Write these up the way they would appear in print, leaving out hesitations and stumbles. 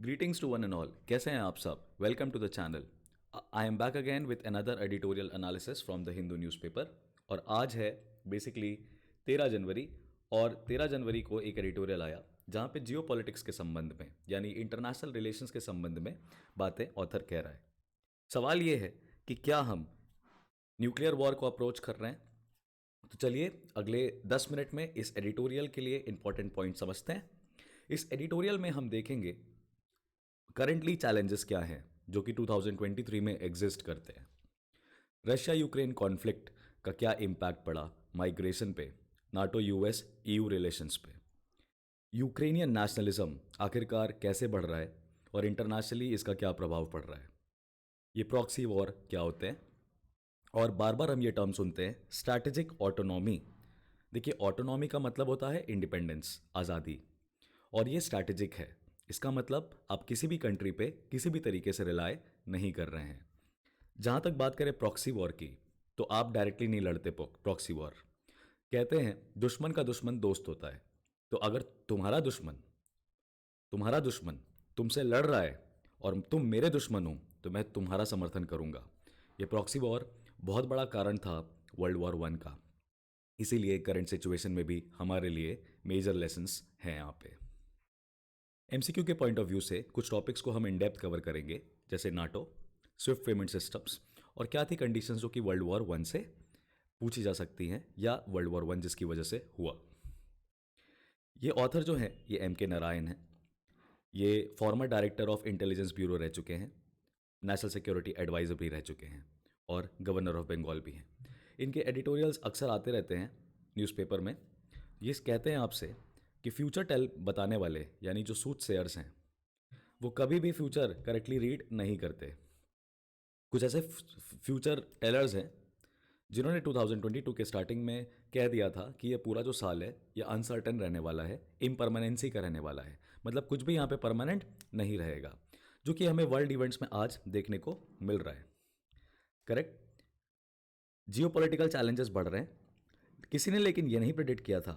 Greetings to one and all. कैसे हैं आप सब? Welcome to the channel. I am back again with another editorial analysis from the Hindu newspaper. और आज है बेसिकली 13 जनवरी और 13 जनवरी को एक एडिटोरियल आया जहाँ पे जियो पॉलिटिक्स के संबंध में यानी इंटरनेशनल रिलेशंस के संबंध में बातें ऑथर कह रहा है। सवाल ये है कि क्या हम न्यूक्लियर वॉर को अप्रोच कर रहे हैं? तो चलिए अगले 10 मिनट में इस एडिटोरियल के लिए इंपॉर्टेंट पॉइंट समझते हैं। इस एडिटोरियल में हम देखेंगे करंटली चैलेंजेस क्या हैं जो कि 2023 में एग्जिस्ट करते हैं। रशिया यूक्रेन कॉन्फ्लिक्ट का क्या इम्पैक्ट पड़ा माइग्रेशन पे, नाटो यूएस ईयू रिलेशंस पे। यूक्रेनियन नेशनलिज्म आखिरकार कैसे बढ़ रहा है और इंटरनेशनली इसका क्या प्रभाव पड़ रहा है। ये प्रॉक्सी वॉर क्या होते हैं और बार बार हम ये टर्म सुनते हैं स्ट्रैटेजिक ऑटोनॉमी। देखिए ऑटोनॉमी का मतलब होता है इंडिपेंडेंस, आज़ादी, और ये स्ट्रैटेजिक है। इसका मतलब आप किसी भी कंट्री पे किसी भी तरीके से रिलाय नहीं कर रहे हैं। जहाँ तक बात करें प्रॉक्सी वॉर की, तो आप डायरेक्टली नहीं लड़ते प्रॉक्सी वॉर। कहते हैं दुश्मन का दुश्मन दोस्त होता है। तो अगर तुम्हारा दुश्मन तुमसे लड़ रहा है और तुम मेरे दुश्मन हो तो मैं तुम्हारा समर्थन करूंगा। ये प्रॉक्सी वॉर बहुत बड़ा कारण था वर्ल्ड वॉर वन का। इसीलिए करंट सिचुएशन में भी हमारे लिए मेजर लेसन्स हैं यहाँ पे। एमसीक्यू के पॉइंट ऑफ व्यू से कुछ टॉपिक्स को हम इन डेप्थ कवर करेंगे, जैसे नाटो, स्विफ्ट पेमेंट सिस्टम्स, और क्या थी कंडीशंस जो कि वर्ल्ड वॉर वन से पूछी जा सकती हैं या वर्ल्ड वॉर वन जिसकी वजह से हुआ। ये ऑथर जो हैं ये एम के नारायण हैं। ये farmer director of intelligence bureau रह चुके हैं, नेशनल सिक्योरिटी एडवाइजर भी रह चुके हैं और गवर्नर ऑफ बंगाल भी हैं। इनके एडिटोरियल्स अक्सर आते रहते हैं न्यूज़पेपर में। ये कहते हैं आपसे कि फ्यूचर टेल बताने वाले यानी जो सूट सेयर्स हैं वो कभी भी फ्यूचर करेक्टली रीड नहीं करते। कुछ ऐसे फ्यूचर टेलर्स हैं जिन्होंने 2022 के स्टार्टिंग में कह दिया था कि ये पूरा जो साल है ये अनसर्टेन रहने वाला है, इम्परमानेंसी का रहने वाला है, मतलब कुछ भी यहाँ पे परमानेंट नहीं रहेगा, जो कि हमें वर्ल्ड इवेंट्स में आज देखने को मिल रहा है। करेक्ट। जियोपॉलिटिकल चैलेंजेस बढ़ रहे हैं। किसी ने लेकिन ये नहीं प्रेडिक्ट किया था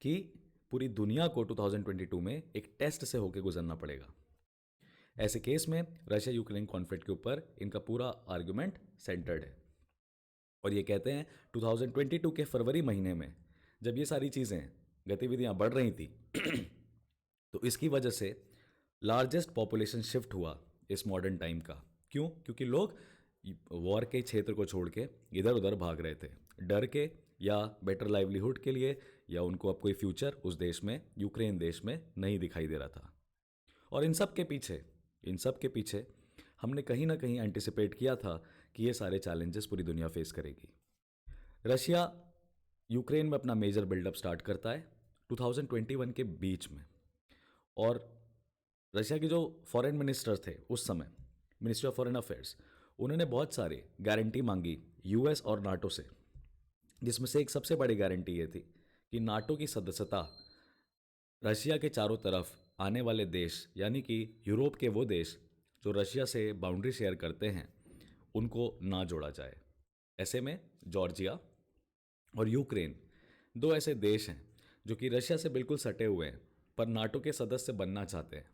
कि पूरी दुनिया को 2022 में एक टेस्ट से होकर गुजरना पड़ेगा। ऐसे केस में रशिया यूक्रेन कॉन्फ्लिक्ट के ऊपर इनका पूरा आर्गुमेंट सेंटर्ड है और ये कहते हैं 2022 के फरवरी महीने में जब ये सारी चीज़ें गतिविधियां बढ़ रही थी तो इसकी वजह से लार्जेस्ट पॉपुलेशन शिफ्ट हुआ इस मॉडर्न टाइम का। क्यों? क्योंकि लोग वॉर के क्षेत्र को छोड़ के इधर उधर भाग रहे थे, डर के या बेटर लाइवलीहुड के लिए, या उनको अब कोई फ्यूचर उस देश में, यूक्रेन देश में नहीं दिखाई दे रहा था। और इन सब के पीछे हमने कहीं ना कहीं एंटिसिपेट किया था कि ये सारे चैलेंजेस पूरी दुनिया फेस करेगी। रशिया यूक्रेन में अपना मेजर बिल्डअप स्टार्ट करता है 2021 के बीच में, और रशिया के जो फॉरेन मिनिस्टर थे उस समय, मिनिस्ट्री ऑफ फॉरेन अफेयर्स, उन्होंने बहुत सारे गारंटी मांगी यूएस और नाटो से, जिसमें से एक सबसे बड़ी गारंटी ये थी कि नाटो की सदस्यता रशिया के चारों तरफ आने वाले देश यानी कि यूरोप के वो देश जो रशिया से बाउंड्री शेयर करते हैं उनको ना जोड़ा जाए। ऐसे में जॉर्जिया और यूक्रेन दो ऐसे देश हैं जो कि रशिया से बिल्कुल सटे हुए हैं पर नाटो के सदस्य बनना चाहते हैं।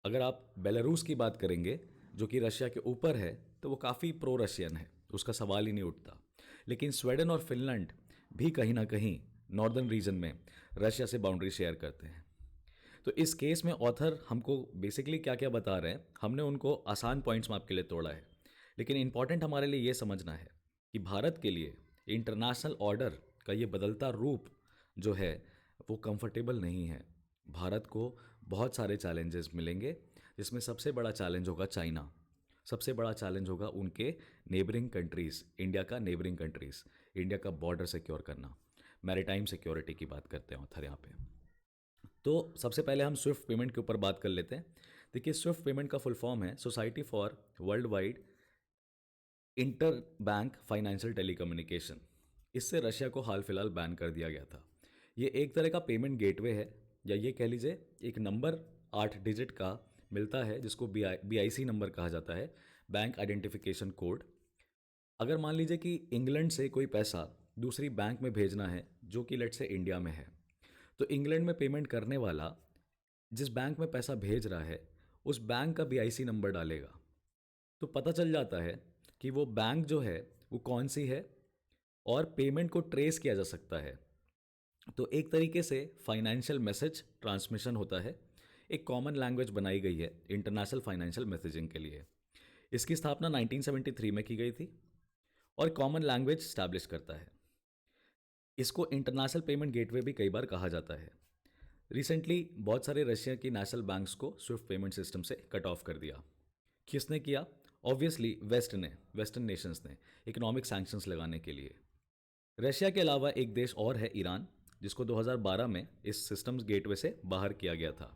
अगर आप बेलारूस की बात करेंगे जो कि रशिया के ऊपर है तो वो काफ़ी प्रो रशियन है, उसका सवाल ही नहीं उठता। लेकिन स्वीडन और फिनलैंड भी कहीं ना कहीं नॉर्दर्न रीजन में रशिया से बाउंड्री शेयर करते हैं। तो इस केस में ऑथर हमको बेसिकली क्या क्या बता रहे हैं, हमने उनको आसान पॉइंट्स में आपके लिए तोड़ा है, लेकिन इंपॉर्टेंट हमारे लिए ये समझना है कि भारत के लिए इंटरनेशनल ऑर्डर का ये बदलता रूप जो है वो कंफर्टेबल नहीं है। भारत को बहुत सारे चैलेंजेस मिलेंगे, जिसमें सबसे बड़ा चैलेंज होगा चाइना, सबसे बड़ा चैलेंज होगा उनके नेबरिंग कंट्रीज़, इंडिया का नेबरिंग कंट्रीज़, इंडिया का बॉर्डर सिक्योर करना। मैरीटाइम सिक्योरिटी की बात करते हैं ऑथर यहाँ पे। तो सबसे पहले हम स्विफ्ट पेमेंट के ऊपर बात कर लेते हैं। देखिए स्विफ्ट पेमेंट का फुल फॉर्म है society for world wide inter bank financial telecommunication. इससे रशिया को हाल फिलहाल बैन कर दिया गया था। ये एक तरह का पेमेंट गेटवे है, या ये कह लीजिए एक नंबर 8 डिजिट का मिलता है जिसको BIC नंबर कहा जाता है, बैंक आइडेंटिफिकेशन कोड। अगर मान लीजिए कि इंग्लैंड से कोई पैसा दूसरी बैंक में भेजना है जो कि लेट से इंडिया में है, तो इंग्लैंड में पेमेंट करने वाला जिस बैंक में पैसा भेज रहा है उस बैंक का बीआईसी नंबर डालेगा, तो पता चल जाता है कि वो बैंक जो है वो कौन सी है, और पेमेंट को ट्रेस किया जा सकता है। तो एक तरीके से फाइनेंशियल मैसेज ट्रांसमिशन होता है। एक कॉमन लैंग्वेज बनाई गई है इंटरनेशनल फाइनेंशियल मैसेजिंग के लिए। इसकी स्थापना 1973 में की गई थी और कॉमन लैंग्वेज स्टैब्लिश करता है। इसको इंटरनेशनल पेमेंट गेटवे भी कई बार कहा जाता है। रिसेंटली बहुत सारे रशिया की नेशनल बैंक्स को स्विफ्ट पेमेंट सिस्टम से कट ऑफ कर दिया। किसने किया? ऑब्वियसली वेस्टर्न नेशंस ने, इकोनॉमिक सैंक्शंस लगाने के लिए। रशिया के अलावा एक देश और है, ईरान, जिसको 2012 में इस सिस्टम्स गेटवे से बाहर किया गया था।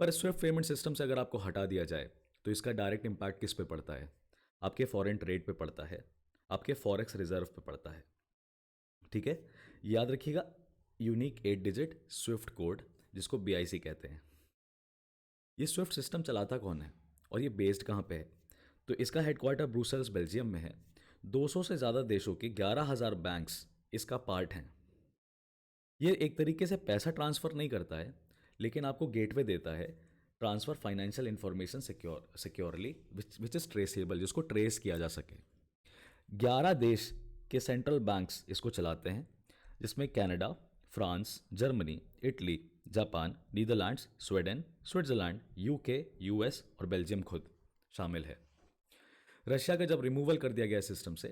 पर स्विफ्ट पेमेंट सिस्टम से अगर आपको हटा दिया जाए तो इसका डायरेक्ट इम्पैक्ट किस पे पड़ता है? आपके फॉरेन ट्रेड पे पड़ता है, आपके फॉरेक्स रिजर्व पे पड़ता है। ठीक है, याद रखिएगा, यूनिक 8 डिजिट स्विफ्ट कोड, जिसको बीआईसी कहते हैं। ये स्विफ्ट सिस्टम चलाता कौन है और ये बेस्ड कहाँ पे है? तो इसका हेडक्वार्टर ब्रुसेल्स बेल्जियम में है। 200 से ज़्यादा देशों के 11,000 बैंक्स इसका पार्ट हैं। ये एक तरीके से पैसा ट्रांसफ़र नहीं करता है, लेकिन आपको गेटवे देता है transfer financial information securely which is traceable, जिसको ट्रेस किया जा सके। 11 देश के सेंट्रल बैंक्स इसको चलाते हैं, जिसमें Canada, France, Germany, Italy, Japan, Netherlands, Sweden, Switzerland, UK, US और बेल्जियम खुद शामिल है। रशिया का जब रिमूवल कर दिया गया सिस्टम से,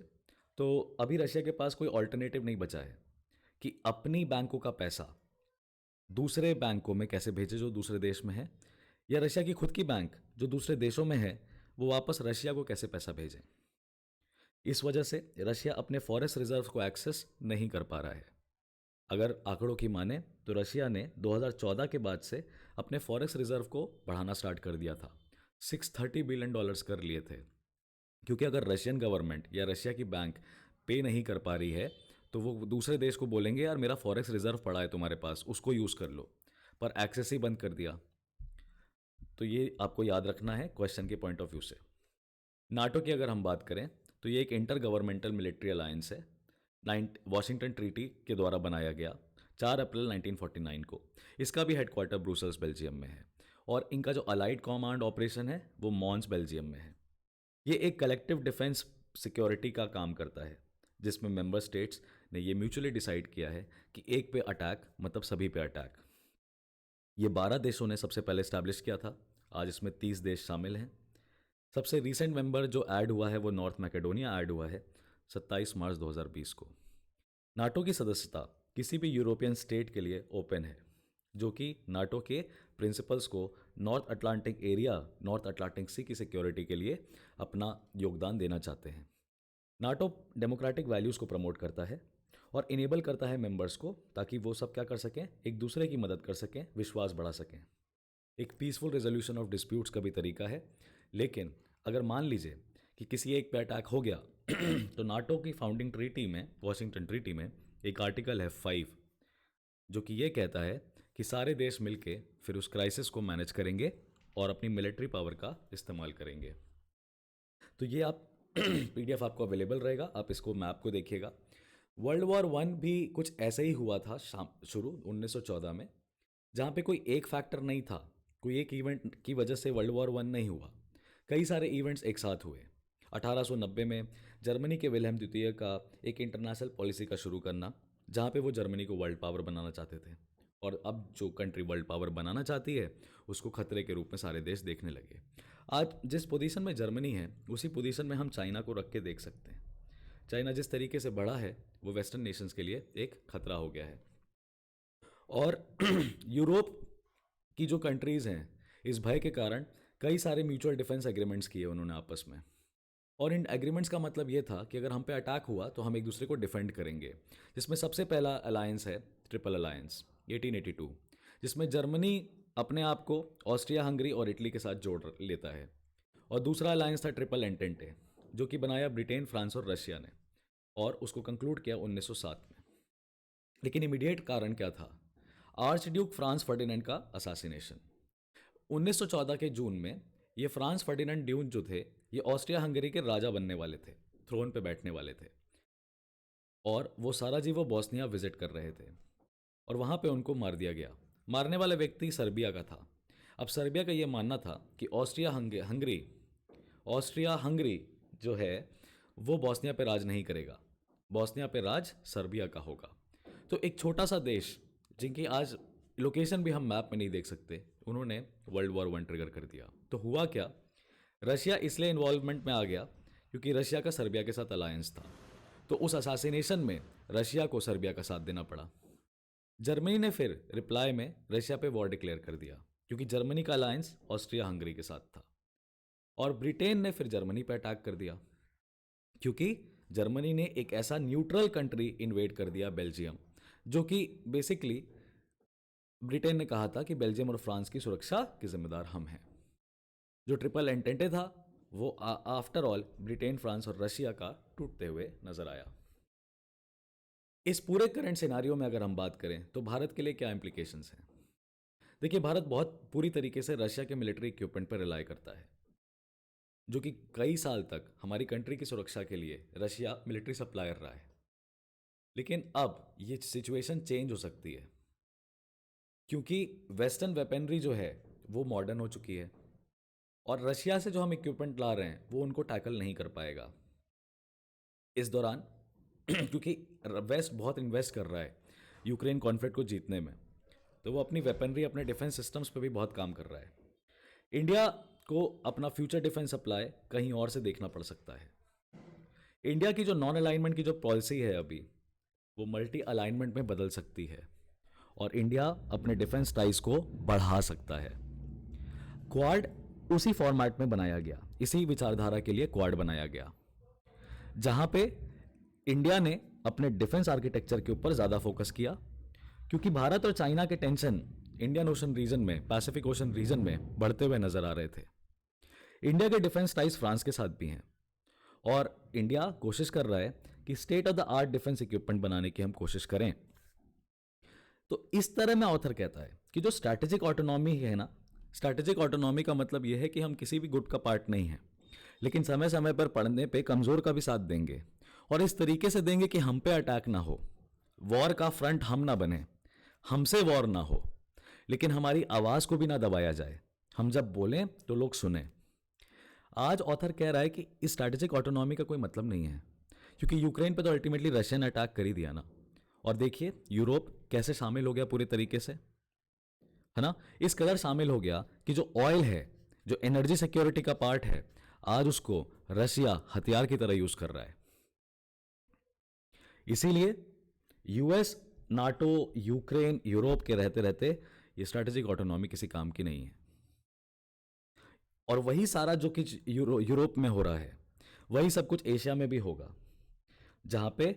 तो अभी रशिया के पास कोई ऑल्टरनेटिव नहीं बचा है कि अपनी बैंकों का पैसा दूसरे बैंकों में कैसे भेजे जो दूसरे देश में है, या रशिया की खुद की बैंक जो दूसरे देशों में है वो वापस रशिया को कैसे पैसा भेजें। इस वजह से रशिया अपने फॉरेस्ट रिजर्व को एक्सेस नहीं कर पा रहा है। अगर आंकड़ों की माने तो रशिया ने 2014 के बाद से अपने फॉरेक्स रिजर्व को बढ़ाना स्टार्ट कर दिया था। $630 बिलियन कर लिए थे, क्योंकि अगर रशियन गवर्नमेंट या रशिया की बैंक पे नहीं कर पा रही है तो वो दूसरे देश को बोलेंगे यार मेरा फॉरेक्स रिजर्व पड़ा है तुम्हारे पास, उसको यूज़ कर लो, पर एक्सेस ही बंद कर दिया। तो ये आपको याद रखना है क्वेश्चन के पॉइंट ऑफ व्यू से। नाटो की अगर हम बात करें तो ये एक इंटर गवर्नमेंटल मिलिट्री अलायंस है, वाशिंगटन ट्रीटी के द्वारा बनाया गया 4 अप्रैल 1949 को। इसका भी हेडक्वार्टर ब्रुसेल्स बेल्जियम में है, और इनका जो अलाइड कमांड ऑपरेशन है वो मॉन्स बेल्जियम में है। ये एक कलेक्टिव डिफेंस सिक्योरिटी का काम करता है, जिसमें मेंबर स्टेट्स ने ये म्यूचुअली डिसाइड किया है कि एक पे अटैक मतलब सभी पे अटैक। ये 12 देशों ने सबसे पहले इस्टेब्लिश किया था, आज इसमें 30 देश शामिल हैं। सबसे रीसेंट मेंबर जो ऐड हुआ है वो नॉर्थ मैकेडोनिया ऐड हुआ है 27 मार्च 2020 को। नाटो की सदस्यता किसी भी यूरोपियन स्टेट के लिए ओपन है, जो कि नाटो के प्रिंसिपल्स को नॉर्थ अटलांटिक सी की सिक्योरिटी के लिए अपना योगदान देना चाहते हैं। नाटो डेमोक्रेटिक वैल्यूज़ को प्रमोट करता है और इनेबल करता है मेंबर्स को, ताकि वो सब क्या कर सकें, एक दूसरे की मदद कर सकें, विश्वास बढ़ा सकें। एक पीसफुल रेजोल्यूशन ऑफ डिस्प्यूट्स का भी तरीका है। लेकिन अगर मान लीजिए कि किसी एक पे अटैक हो गया तो नाटो की फाउंडिंग ट्रीटी में, वॉशिंगटन ट्रीटी में, एक आर्टिकल है 5, जो कि ये कहता है कि सारे देश मिलके फिर उस क्राइसिस को मैनेज करेंगे और अपनी मिलिट्री पावर का इस्तेमाल करेंगे। तो ये आप पीडीएफ आपको अवेलेबल रहेगा, आप इसको मैप को देखिएगा। वर्ल्ड वॉर वन भी कुछ ऐसे ही हुआ था शुरू 1914 में, जहाँ पे कोई एक फैक्टर नहीं था, कोई एक इवेंट की वजह से वर्ल्ड वॉर वन नहीं हुआ, कई सारे इवेंट्स एक साथ हुए। 1890 में जर्मनी के विल्हेम द्वितीय का एक इंटरनेशनल पॉलिसी का शुरू करना, जहाँ पे वो जर्मनी को वर्ल्ड पावर बनाना चाहते थे, और अब जो कंट्री वर्ल्ड पावर बनाना चाहती है उसको खतरे के रूप में सारे देश देखने लगे। आज जिस पोजीशन में जर्मनी है उसी पोजीशन में हम चाइना को रख के देख सकते हैं। चाइना जिस तरीके से बढ़ा है वो वेस्टर्न नेशंस के लिए एक खतरा हो गया है। और यूरोप की जो कंट्रीज़ हैं, इस भय के कारण कई सारे म्यूचुअल डिफेंस एग्रीमेंट्स किए उन्होंने आपस में। और इन एग्रीमेंट्स का मतलब ये था कि अगर हम पे अटैक हुआ तो हम एक दूसरे को डिफेंड करेंगे, जिसमें सबसे पहला अलायंस है ट्रिपल अलायंस 1882, जिसमें जर्मनी अपने आप को ऑस्ट्रिया, हंगरी और इटली के साथ जोड़ लेता है। और दूसरा अलायंस था ट्रिपल एंटेंटे, जो कि बनाया ब्रिटेन, फ्रांस और रशिया ने, और उसको कंक्लूड किया 1907 में। लेकिन इमीडिएट कारण क्या था? आर्च ड्यूक फ्रांस फर्डिनेंड का असासिनेशन 1914 के जून में। ये फ्रांस फर्डिनेंड ड्यूक जो थे, ये ऑस्ट्रिया हंगरी के राजा बनने वाले थे, थ्रोन पे बैठने वाले थे, और वो साराजीवो बोस्निया विजिट कर रहे थे, और वहाँ पे उनको मार दिया गया। मारने वाला व्यक्ति सर्बिया का था, अब सर्बिया का ये मानना था कि ऑस्ट्रिया हंगरी जो है वो बॉस्निया पे राज नहीं करेगा, बॉस्निया पे राज सर्बिया का होगा। तो एक छोटा सा देश जिनकी आज लोकेशन भी हम मैप में नहीं देख सकते, उन्होंने वर्ल्ड वॉर 1 ट्रिगर कर दिया। तो हुआ क्या, रशिया इसलिए इन्वॉल्वमेंट में आ गया क्योंकि रशिया का सर्बिया के साथ अलायंस था। तो उस असासिनेशन में रशिया को सर्बिया का साथ देना पड़ा। जर्मनी ने फिर रिप्लाई में रशिया पे वॉर डिक्लेयर कर दिया क्योंकि जर्मनी का अलायंस ऑस्ट्रिया हंगरी के साथ था। और ब्रिटेन ने फिर जर्मनी पे अटैक कर दिया क्योंकि जर्मनी ने एक ऐसा न्यूट्रल कंट्री इन्वेड कर दिया, बेल्जियम, जो कि बेसिकली ब्रिटेन ने कहा था कि बेल्जियम और फ्रांस की सुरक्षा के जिम्मेदार हम हैं। जो ट्रिपल एंटेंटे था वो आफ्टर ऑल ब्रिटेन, फ्रांस और रशिया का टूटते हुए नजर आया। इस पूरे करंट सिनारियो में अगर हम बात करें तो भारत के लिए क्या इंप्लीकेशंस हैं। देखिए, भारत बहुत पूरी तरीके से रशिया के मिलिट्री इक्विपमेंट पर रिलाई करता है, जो कि कई साल तक हमारी कंट्री की सुरक्षा के लिए रशिया मिलिट्री सप्लायर रहा है। लेकिन अब ये सिचुएशन चेंज हो सकती है क्योंकि वेस्टर्न वेपनरी जो है वो मॉडर्न हो चुकी है और रशिया से जो हम इक्विपमेंट ला रहे हैं वो उनको टैकल नहीं कर पाएगा इस दौरान क्योंकि वेस्ट बहुत इन्वेस्ट कर रहा है यूक्रेन कॉन्फ्लिक्ट को जीतने में, तो वो अपनी वेपनरी, अपने डिफेंस सिस्टम्स पे भी बहुत काम कर रहा है। इंडिया को अपना फ्यूचर डिफेंस सप्लाई कहीं और से देखना पड़ सकता है। इंडिया की जो नॉन अलाइनमेंट की जो पॉलिसी है अभी, वो मल्टी अलाइनमेंट में बदल सकती है और इंडिया अपने डिफेंस टाइज को बढ़ा सकता है। क्वाड उसी फॉर्मेट में बनाया गया, इसी विचारधारा के लिए क्वाड बनाया गया, जहां पे इंडिया ने अपने डिफेंस आर्किटेक्चर के ऊपर ज़्यादा फोकस किया क्योंकि भारत और चाइना के टेंशन इंडियन ओशन रीजन में, पैसिफिक ओशन रीजन में बढ़ते हुए नजर आ रहे थे। इंडिया के डिफेंस टाइज फ्रांस के साथ भी हैं और इंडिया कोशिश कर रहा है कि state of the art defence equipment बनाने की हम कोशिश करें। तो इस तरह में ऑथर कहता है कि जो स्ट्रैटेजिक ऑटोनॉमी है ना, स्ट्रैटेजिक ऑटोनॉमी का मतलब यह है कि हम किसी भी गुट का पार्ट नहीं हैं, लेकिन समय समय पर पढ़ने पे कमज़ोर का भी साथ देंगे और इस तरीके से देंगे कि हम पे अटैक ना हो, वॉर का फ्रंट हम ना बने, हमसे वॉर ना हो, लेकिन हमारी आवाज़ को भी ना दबाया जाए, हम जब बोलें तो लोग सुने। आज ऑथर कह रहा है कि इस स्ट्रैटेजिक ऑटोनॉमी का कोई मतलब नहीं है क्योंकि यूक्रेन पे तो अल्टीमेटली रशियन अटैक कर ही दिया ना, और देखिए यूरोप कैसे शामिल हो गया पूरे तरीके से, है ना। इस कदर शामिल हो गया कि जो ऑयल है, जो एनर्जी सिक्योरिटी का पार्ट है, आज उसको रशिया हथियार की तरह यूज कर रहा है। इसीलिए यूएस, नाटो, यूक्रेन, यूरोप के रहते रहते ये स्ट्रैटेजिक ऑटोनॉमी किसी काम की नहीं है। और वही सारा जो कि यूरोप में हो रहा है वही सब कुछ एशिया में भी होगा, जहां पे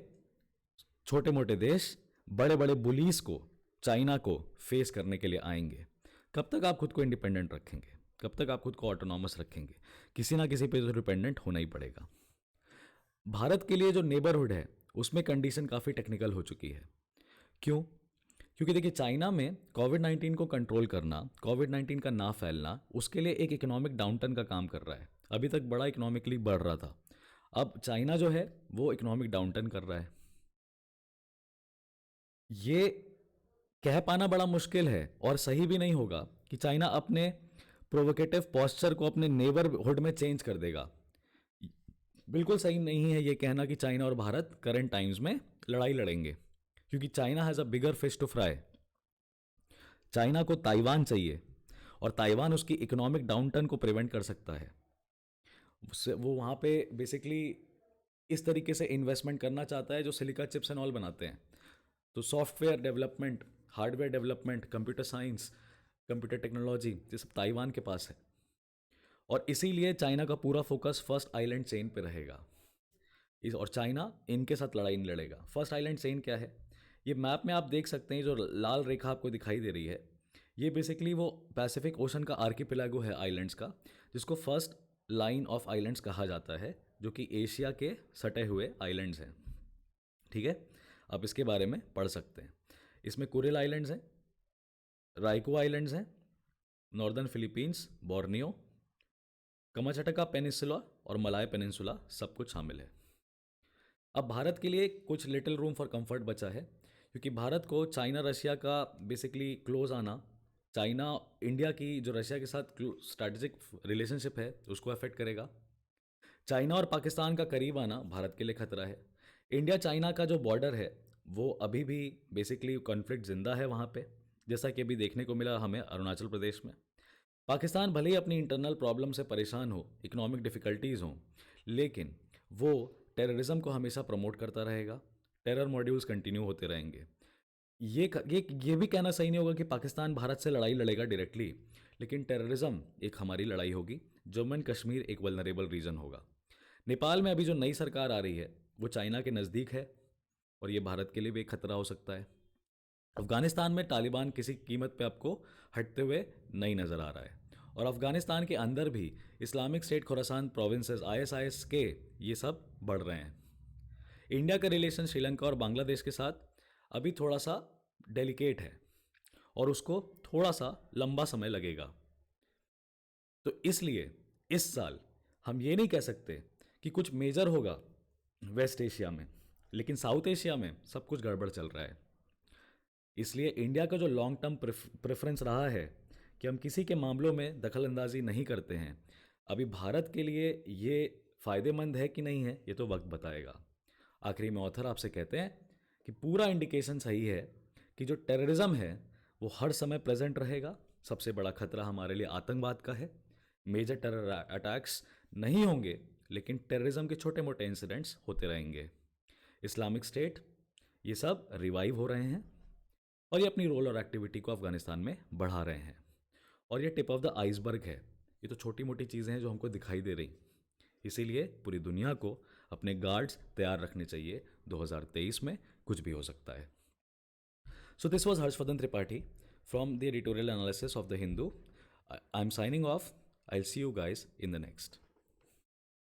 छोटे मोटे देश बड़े बड़े बुलीज को, चाइना को फेस करने के लिए आएंगे। कब तक आप खुद को इंडिपेंडेंट रखेंगे, कब तक आप खुद को ऑटोनॉमस रखेंगे, किसी ना किसी पे तो डिपेंडेंट होना ही पड़ेगा। भारत के लिए जो नेबरहुड है उसमें कंडीशन काफ़ी टेक्निकल हो चुकी है। क्यों? क्योंकि देखिए, चाइना में कोविड-19 को कंट्रोल करना, कोविड-19 का ना फैलना, उसके लिए एक इकोनॉमिक डाउनटर्न का काम कर रहा है। अभी तक बड़ा इकोनॉमिकली बढ़ रहा था, अब चाइना जो है वो इकोनॉमिक डाउनटर्न कर रहा है। ये कह पाना बड़ा मुश्किल है और सही भी नहीं होगा कि चाइना अपने प्रोवोकेटिव पॉस्चर को अपने नेबरहुड में चेंज कर देगा। बिल्कुल सही नहीं है ये कहना कि चाइना और भारत करंट टाइम्स में लड़ाई लड़ेंगे, क्योंकि China has a bigger fish to fry. China को ताइवान चाहिए और ताइवान उसकी इकोनॉमिक डाउनटर्न को प्रिवेंट कर सकता है। वो वहाँ पे बेसिकली इस तरीके से इन्वेस्टमेंट करना चाहता है जो सिलिका चिप्स एंड ऑल बनाते हैं। तो software development, hardware development, computer science, computer technology, ये सब ताइवान के पास है और इसीलिए चाइना का पूरा फोकस फर्स्ट आइलैंड चेन पे रहेगा। और चाइना इनके साथ लड़ाई नहीं लड़ेगा। फर्स्ट आइलैंड चेन क्या है, ये मैप में आप देख सकते हैं, जो लाल रेखा आपको दिखाई दे रही है, ये बेसिकली वो पैसिफिक ओशन का आर्किपेलागो है आइलैंड्स का, जिसको फर्स्ट लाइन ऑफ आइलैंड्स कहा जाता है, जो कि एशिया के सटे हुए आइलैंड्स हैं। ठीक है, आप इसके बारे में पढ़ सकते हैं। इसमें कुरिल आइलैंड्स हैं, राइको आइलैंड्स हैं, नॉर्दर्न फिलीपींस, बोर्नियो, कमाचटका पेनिनसुला और मलाय पेनिनसुला सब कुछ शामिल है। अब भारत के लिए कुछ लिटिल रूम फॉर कंफर्ट बचा है, क्योंकि भारत को चाइना रशिया का बेसिकली क्लोज आना चाइना इंडिया की जो रशिया के साथ स्ट्रैटेजिक रिलेशनशिप है उसको अफेक्ट करेगा। चाइना और पाकिस्तान का करीब आना भारत के लिए खतरा है। इंडिया चाइना का जो बॉर्डर है वो अभी भी बेसिकली कॉन्फ्लिक्ट जिंदा है वहाँ पे, जैसा कि अभी देखने को मिला हमें अरुणाचल प्रदेश में। पाकिस्तान भले ही अपनी इंटरनल प्रॉब्लम से परेशान हो, इकोनॉमिक डिफ़िकल्टीज़ हों, लेकिन वो टेररिज्म को हमेशा प्रमोट करता रहेगा। टेरर मॉड्यूल्स कंटिन्यू होते रहेंगे। ये भी कहना सही नहीं होगा कि पाकिस्तान भारत से लड़ाई लड़ेगा डायरेक्टली, लेकिन टेररिज्म एक हमारी लड़ाई होगी। जम्मू एंड कश्मीर एक वल्नरेबल रीजन होगा। नेपाल में अभी जो नई सरकार आ रही है वो चाइना के नज़दीक है और ये भारत के लिए भी एक खतरा हो सकता है। अफगानिस्तान में तालिबान किसी कीमत पे आपको हटते हुए नहीं नज़र आ रहा है, और अफगानिस्तान के अंदर भी Islamic State Khorasan provinces ISIS के ये सब बढ़ रहे हैं। इंडिया का रिलेशन श्रीलंका और बांग्लादेश के साथ अभी थोड़ा सा डेलिकेट है और उसको थोड़ा सा लंबा समय लगेगा। तो इसलिए इस साल हम ये नहीं कह सकते कि कुछ मेजर होगा वेस्ट एशिया में, लेकिन साउथ एशिया में सब कुछ गड़बड़ चल रहा है। इसलिए इंडिया का जो लॉन्ग टर्म प्रेफरेंस रहा है कि हम किसी के मामलों में दखल अंदाजी नहीं करते हैं, अभी भारत के लिए ये फ़ायदेमंद है कि नहीं है ये तो वक्त बताएगा। आखिरी में ऑथर आपसे कहते हैं कि पूरा इंडिकेशन सही है कि जो टेररिज्म है वो हर समय प्रेजेंट रहेगा। सबसे बड़ा खतरा हमारे लिए आतंकवाद का है। मेजर टेरर अटैक्स नहीं होंगे, लेकिन टेररिज्म के छोटे मोटे इंसिडेंट्स होते रहेंगे। इस्लामिक स्टेट ये सब रिवाइव हो रहे हैं और ये अपनी रोल और एक्टिविटी को अफगानिस्तान में बढ़ा रहे हैं। और ये टिप ऑफ द आइसबर्ग है, ये तो छोटी मोटी चीज़ें हैं जो हमको दिखाई दे रही। इसीलिए पूरी दुनिया को अपने गार्ड्स तैयार रखने चाहिए। 2023 में कुछ भी हो सकता है। So this was Harshvardhan Tripathi from the editorial analysis of The Hindu. I'm signing off. I'll see you guys in the next.